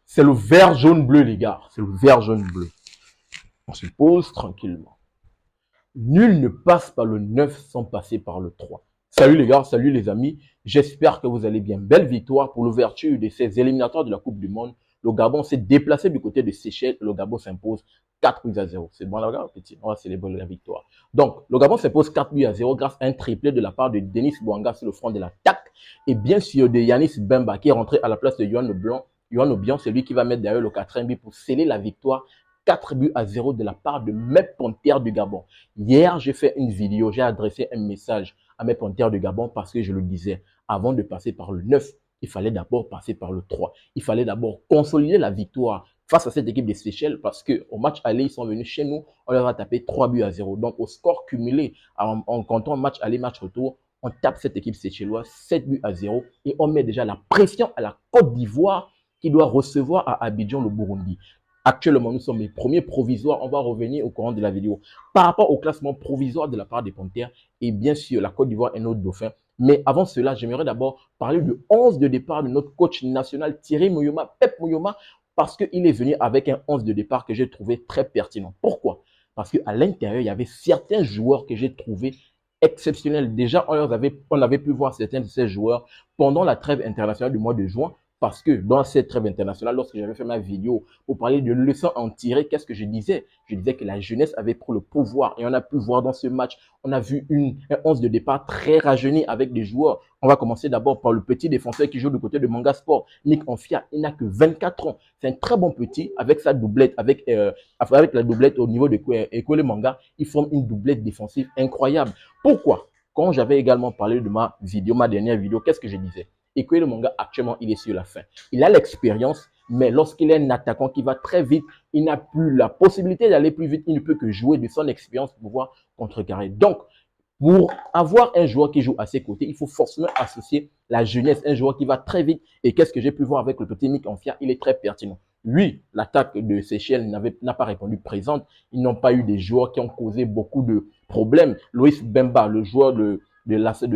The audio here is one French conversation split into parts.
C'est le vert, jaune, bleu, les gars. C'est le vert, jaune, bleu. On se pose tranquillement. Nul ne passe par le 9 sans passer par le 3. Salut les gars, salut les amis. J'espère que vous allez bien. Belle victoire pour l'ouverture de ces éliminatoires de la Coupe du Monde. Le Gabon s'est déplacé du côté de Seychelles. Le Gabon s'impose 4 buts à 0. C'est bon, là, regarde, petit. On va célébrer la victoire. Donc, le Gabon s'impose 4 buts à 0 grâce à un triplé de la part de Denis Bouanga sur le front de l'attaque. Et bien sûr, de Yanis Bemba qui est rentré à la place de Yohan Leblanc. Yohan Obiang, c'est lui qui va mettre derrière le 4e but pour sceller la victoire 4 buts à 0 de la part de mes Panthères du Gabon. Hier, j'ai fait une vidéo, j'ai adressé un message à mes Panthères du Gabon parce que je le disais, avant de passer par le 9, il fallait d'abord passer par le 3. Il fallait d'abord consolider la victoire face à cette équipe des Seychelles parce qu'au match aller, ils sont venus chez nous, on leur a tapé 3 buts à 0. Donc, au score cumulé, en comptant match aller, match retour, on tape cette équipe séchelloise 7 buts à 0 et on met déjà la pression à la Côte d'Ivoire qui doit recevoir à Abidjan le Burundi. Actuellement, nous sommes les premiers provisoires. On va revenir au courant de la vidéo. Par rapport au classement provisoire de la part des Panthères, et bien sûr, la Côte d'Ivoire est notre dauphin. Mais avant cela, j'aimerais d'abord parler du 11 de départ de notre coach national, Thierry Moyoma, Pep Moyoma, parce qu'il est venu avec un 11 de départ que j'ai trouvé très pertinent. Pourquoi? Parce qu'à l'intérieur, il y avait certains joueurs que j'ai trouvés exceptionnels. Déjà, on avait pu voir certains de ces joueurs pendant la trêve internationale du mois de juin. Parce que dans cette trêve internationale, lorsque j'avais fait ma vidéo pour parler de leçons à en tirer, qu'est-ce que je disais? Je disais que la jeunesse avait pris le pouvoir et on a pu voir dans ce match, on a vu un 11 de départ très rajeuni avec des joueurs. On va commencer d'abord par le petit défenseur qui joue du côté de Manga Sport, Nick Onfia. Il n'a que 24 ans. C'est un très bon petit avec sa doublette, avec la doublette au niveau de Ekole Manga. Il forme une doublette défensive incroyable. Pourquoi? Quand j'avais également parlé de ma vidéo, ma dernière vidéo, qu'est-ce que je disais? Et que le manga, actuellement, il est sur la fin. Il a l'expérience, mais lorsqu'il est un attaquant qui va très vite, il n'a plus la possibilité d'aller plus vite. Il ne peut que jouer de son expérience pour pouvoir contrecarrer. Donc, pour avoir un joueur qui joue à ses côtés, il faut forcément associer la jeunesse, un joueur qui va très vite. Et qu'est-ce que j'ai pu voir avec le petit Nick Onfia? Il est très pertinent. Oui, l'attaque de Seychelles n'a pas répondu présente. Ils n'ont pas eu des joueurs qui ont causé beaucoup de problèmes. Loïs Bemba, le joueur de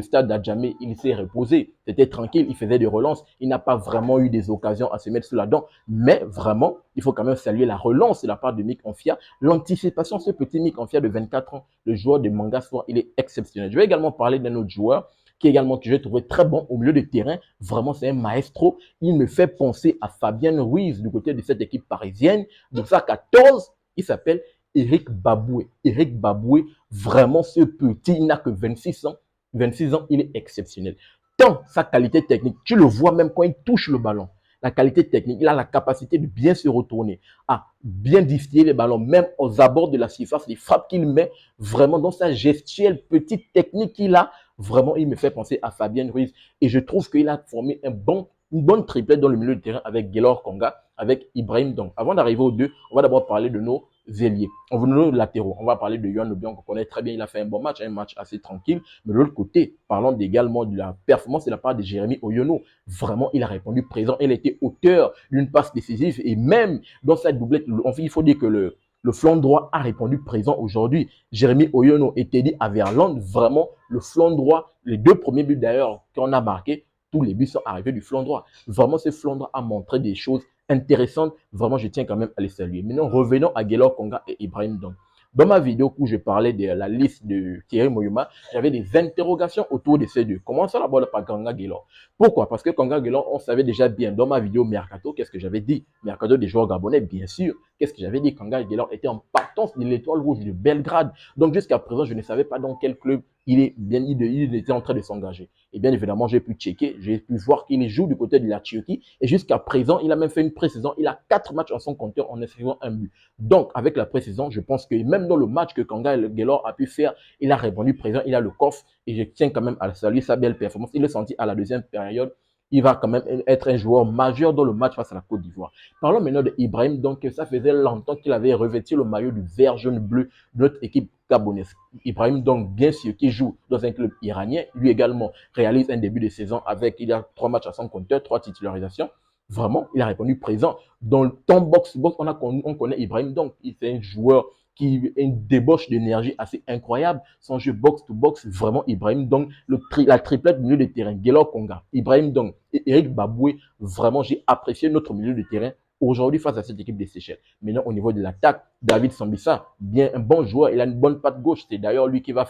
Stade d'Adjamé, il s'est reposé. C'était tranquille, il faisait des relances. Il n'a pas vraiment eu des occasions à se mettre sous la dent. Mais vraiment, il faut quand même saluer la relance de la part de Nick Onfia. L'anticipation, ce petit Nick Onfia de 24 ans, le joueur de Manga Sport, il est exceptionnel. Je vais également parler d'un autre joueur que j'ai trouvé très bon au milieu de terrain. Vraiment, c'est un maestro. Il me fait penser à Fabien Ruiz du côté de cette équipe parisienne. Donc ça, 14, il s'appelle Eric Baboué. Eric Baboué, vraiment ce petit, il n'a que 26 ans. 26 ans, il est exceptionnel. Tant sa qualité technique, tu le vois même quand il touche le ballon. La qualité technique, il a la capacité de bien se retourner, à bien distiller les ballons, même aux abords de la surface, les frappes qu'il met, vraiment dans sa gestuelle, petite technique qu'il a, vraiment, il me fait penser à Fabien Ruiz. Et je trouve qu'il a formé une bonne triplette dans le milieu de terrain avec Gaylor Konga, avec Ibrahim. Donc, avant d'arriver aux deux, on va d'abord parler de nos ailiers. On va nos latéraux. On va parler de Yohan Obiang, qu'on connaît très bien. Il a fait un bon match, un match assez tranquille. Mais de l'autre côté, parlons également de la performance de la part de Jérémy Oyono. Vraiment, il a répondu présent. Il était auteur d'une passe décisive et même dans sa doublette, il faut dire que le flanc droit a répondu présent aujourd'hui. Jérémy Oyono et Teddy Averland, vraiment, le flanc droit, les deux premiers buts d'ailleurs qu'on a marqués, tous les buts sont arrivés du flanc droit. Vraiment, ce flanc droit a montré des choses intéressantes. Vraiment, je tiens quand même à les saluer. Maintenant, revenons à Gaylor Konga et Ibrahim Dong. Dans ma vidéo où je parlais de la liste de Thierry Moyoma, j'avais des interrogations autour de ces deux. Commençons d'abord par Konga Gaylor. Pourquoi? Parce que Konga Gaylor, on savait déjà bien dans ma vidéo Mercato, qu'est-ce que j'avais dit? Mercato des joueurs gabonais, bien sûr. Qu'est-ce que j'avais dit? Konga Gaylor était en partance de l'Étoile Rouge de Belgrade. Donc jusqu'à présent, je ne savais pas dans quel club il était en train de s'engager. Et bien évidemment, j'ai pu checker, j'ai pu voir qu'il joue du côté de la Turquie. Et jusqu'à présent, il a même fait une pré-saison. Il a 4 matchs en son compteur en inscrivant un but. Donc, avec la pré-saison, je pense que même dans le match que Konga Gaylor a pu faire, il a répondu présent, il a le coffre. Et je tiens quand même à saluer sa belle performance. Il est senti à la deuxième période. Il va quand même être un joueur majeur dans le match face à la Côte d'Ivoire. Parlons maintenant de Ibrahim. Donc, ça faisait longtemps qu'il avait revêtu le maillot du vert, jaune, bleu de notre équipe gabonaise. Ibrahim, donc, bien sûr, qui joue dans un club iranien, lui également réalise un début de saison avec, il a 3 matchs à son compteur, 3 titularisations. Vraiment, il a répondu présent. Dans le temps box-box, on connaît Ibrahim, donc, il est un joueur qui a une débauche d'énergie assez incroyable. Son jeu box-to-box, vraiment Ibrahim, donc, la triplette du milieu de terrain, Gaylor Konga, Ibrahim, donc, et Eric Baboué, vraiment, j'ai apprécié notre milieu de terrain aujourd'hui face à cette équipe des Seychelles. Maintenant, au niveau de l'attaque, David Sambisa, bien un bon joueur, il a une bonne patte gauche. C'est d'ailleurs lui qui va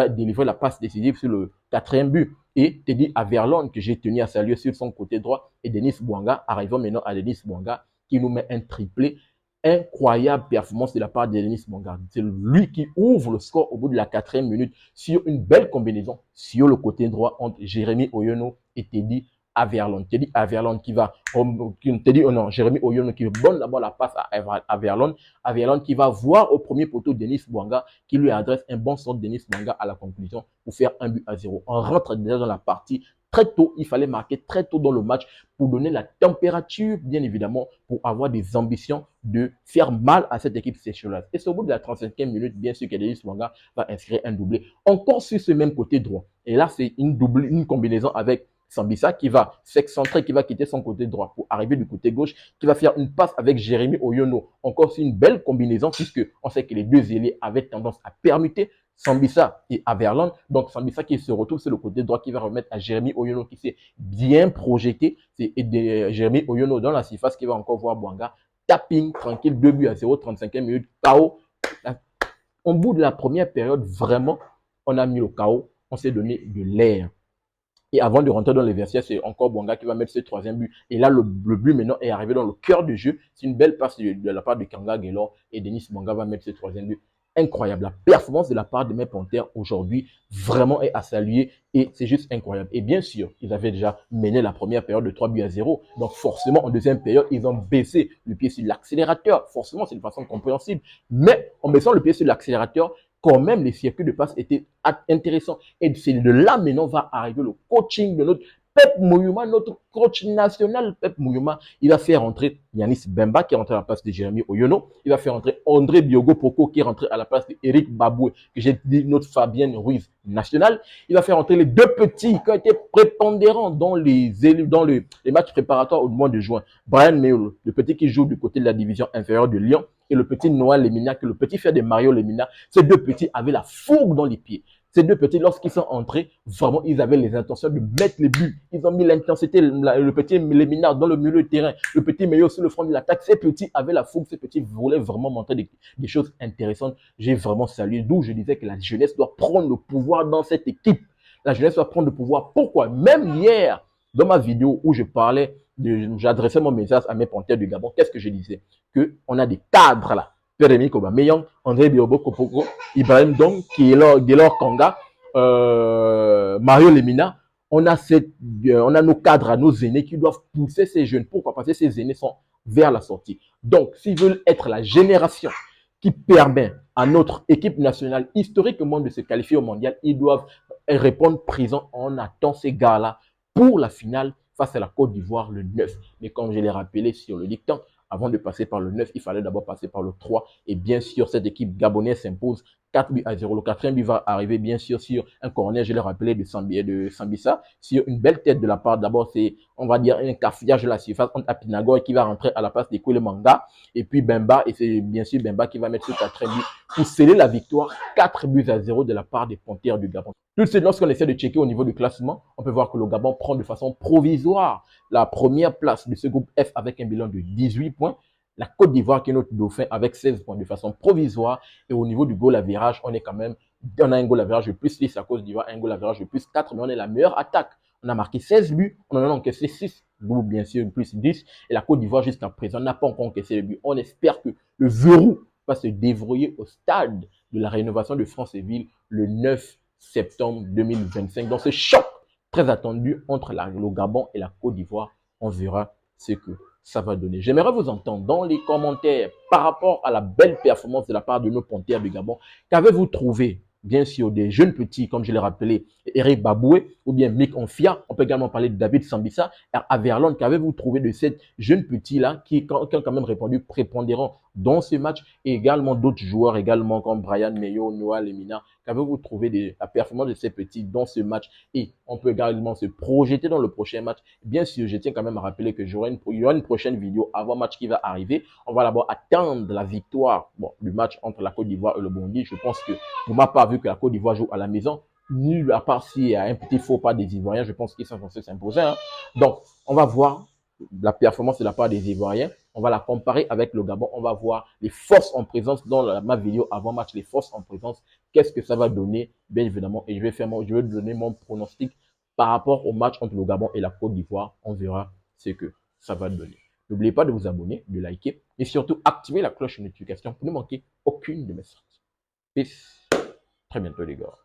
délivrer la passe décisive sur le 4e but. Et Teddy Averlon, que j'ai tenu à saluer sur son côté droit, et Denis Bouanga, arrivons maintenant à Denis Bouanga, qui nous met un triplé. Incroyable performance de la part de Denis Bouanga. C'est lui qui ouvre le score au bout de la 4e minute sur une belle combinaison sur le côté droit entre Jérémy Oyono et Teddy Averlon. Teddy Averlon qui va, Jérémy Oyono qui donne d'abord la passe à Averlon. Averlon qui va voir au premier poteau Denis Bouanga qui lui adresse un bon sort de Denis Bouanga à la conclusion pour faire 1-0. On rentre déjà dans la partie très tôt. Il fallait marquer très tôt dans le match pour donner la température, bien évidemment, pour avoir des ambitions de faire mal à cette équipe séchelaise. Et c'est au bout de la 35e minute, bien sûr, que Denis Bouanga va inscrire un doublé. Encore sur ce même côté droit. Et là, c'est une combinaison avec Sambisa qui va s'excentrer, qui va quitter son côté droit pour arriver du côté gauche, qui va faire une passe avec Jérémy Oyono. Encore c'est une belle combinaison puisque on sait que les deux ailiers avaient tendance à permuter Sambisa et Averlon. Donc Sambisa qui se retrouve sur le côté droit qui va remettre à Jérémy Oyono qui s'est bien projeté. C'est Jérémy Oyono dans la surface qui va encore voir Bouanga. Tapping, tranquille, 2-0, 35e minute, KO. Au bout de la première période, vraiment, on a mis le KO. On s'est donné de l'air. Et avant de rentrer dans les vestiaires, c'est encore Bouanga qui va mettre ce 3e but. Et là, le but maintenant est arrivé dans le cœur du jeu. C'est une belle passe de la part de Kanga Guelor. Et Denis Bouanga va mettre ce 3e but. Incroyable. La performance de la part de mes Panthères aujourd'hui vraiment est à saluer. Et c'est juste incroyable. Et bien sûr, ils avaient déjà mené la première période de 3-0. Donc forcément, en deuxième période, ils ont baissé le pied sur l'accélérateur. Forcément, c'est de façon compréhensible. Mais en baissant le pied sur l'accélérateur, quand même, les circuits de passe étaient intéressants. Et c'est de là maintenant va arriver le coaching de notre Pep Mouyouma, notre coach national. Pep Mouyouma, il va faire entrer Yanis Bemba qui est rentré à la place de Jérémy Oyono. Il va faire entrer André Biogo Poko qui est rentré à la place d'Eric Baboué, que j'ai dit notre Fabien Ruiz national. Il va faire entrer les deux petits qui ont été prépondérants dans les matchs préparatoires au mois de juin. Brian Meul, le petit qui joue du côté de la division inférieure de Lyon, et le petit Noël Lemina, que le petit frère de Mario Lemina. Ces deux petits avaient la fougue dans les pieds. Ces deux petits, lorsqu'ils sont entrés, vraiment, ils avaient les intentions de mettre les buts. Ils ont mis l'intensité, le petit Lemina dans le milieu de terrain, le petit Meillot sur le front de l'attaque. Ces petits avaient la fougue, ces petits voulaient vraiment montrer des choses intéressantes. J'ai vraiment salué, d'où je disais que la jeunesse doit prendre le pouvoir dans cette équipe. La jeunesse doit prendre le pouvoir. Pourquoi? Même hier, dans ma vidéo où je parlais, j'adressais mon message à mes Panthères du Gabon, qu'est-ce que je disais? On a des cadres là. Pierre-Emile Aubameyang, André Biogo Kopoko, Ibrahim Dong, Guelor Kanga, Mario Lemina. On a nos cadres, nos aînés qui doivent pousser ces jeunes. Pourquoi? Parce que ces aînés sont vers la sortie. Donc, s'ils veulent être la génération qui permet à notre équipe nationale historiquement de se qualifier au mondial, ils doivent répondre présent. On attend ces gars-là pour la finale face à la Côte d'Ivoire le 9. Mais comme je l'ai rappelé sur le dictant, avant de passer par le 9, il fallait d'abord passer par le 3. Et bien sûr, cette équipe gabonaise s'impose 4-0. Le 4e but va arriver bien sûr sur un corner, je l'ai rappelé, de Sambisa, sur une belle tête de la part. D'abord, c'est, on va dire, un cafouillage de la surface entre Apinago qui va rentrer à la place de Koulemanga. Et puis Bemba, et c'est bien sûr Bemba qui va mettre ce 4e but pour sceller la victoire 4-0 de la part des Panthères du Gabon. Tout de suite, lorsqu'on essaie de checker au niveau du classement, on peut voir que le Gabon prend de façon provisoire la première place de ce groupe F avec un bilan de 18 points. La Côte d'Ivoire qui est notre dauphin avec 16 points de façon provisoire. Et au niveau du goal average, on a un goal average de plus 10, la Côte d'Ivoire un goal average de plus 4, mais on est la meilleure attaque. On a marqué 16 buts, on en a encaissé 6, d'où bien sûr plus 10. Et la Côte d'Ivoire jusqu'à présent n'a pas encore encaissé le but. On espère que le verrou va se déverrouiller au stade de la rénovation de France-et-Ville le 9 septembre 2025. Dans ce choc très attendu entre le Gabon et la Côte d'Ivoire, on verra ce que ça va donner. J'aimerais vous entendre dans les commentaires par rapport à la belle performance de la part de nos Panthères du Gabon. Qu'avez-vous trouvé? Bien sûr, des jeunes petits, comme je l'ai rappelé, Eric Baboué ou bien Mick Onfia. On peut également parler de David Sambisa et Averlon. Qu'avez-vous trouvé de ces jeunes petits-là qui ont quand même répondu prépondérant dans ce match et également d'autres joueurs également comme Brian Meyo, Noah Lemina. Qu'avez-vous trouvé de la performance de ces petits dans ce match? Et on peut également se projeter dans le prochain match. Bien sûr, je tiens quand même à rappeler que il y aura une prochaine vidéo avant match qui va arriver. On va d'abord attendre la victoire du match entre la Côte d'Ivoire et le Burundi. Je pense que pour ma part, vu que la Côte d'Ivoire joue à la maison, nul à part s'il y a un petit faux pas des Ivoiriens, je pense qu'ils sont censés s'imposer. Donc, on va voir la performance de la part des Ivoiriens. On va la comparer avec le Gabon. On va voir les forces en présence dans ma vidéo avant match, les forces en présence. Qu'est-ce que ça va donner, bien évidemment. Et je vais donner mon pronostic par rapport au match entre le Gabon et la Côte d'Ivoire. On verra ce que ça va donner. N'oubliez pas de vous abonner, de liker et surtout activer la cloche de notification pour ne manquer aucune de mes sorties. Peace. Très bientôt les gars.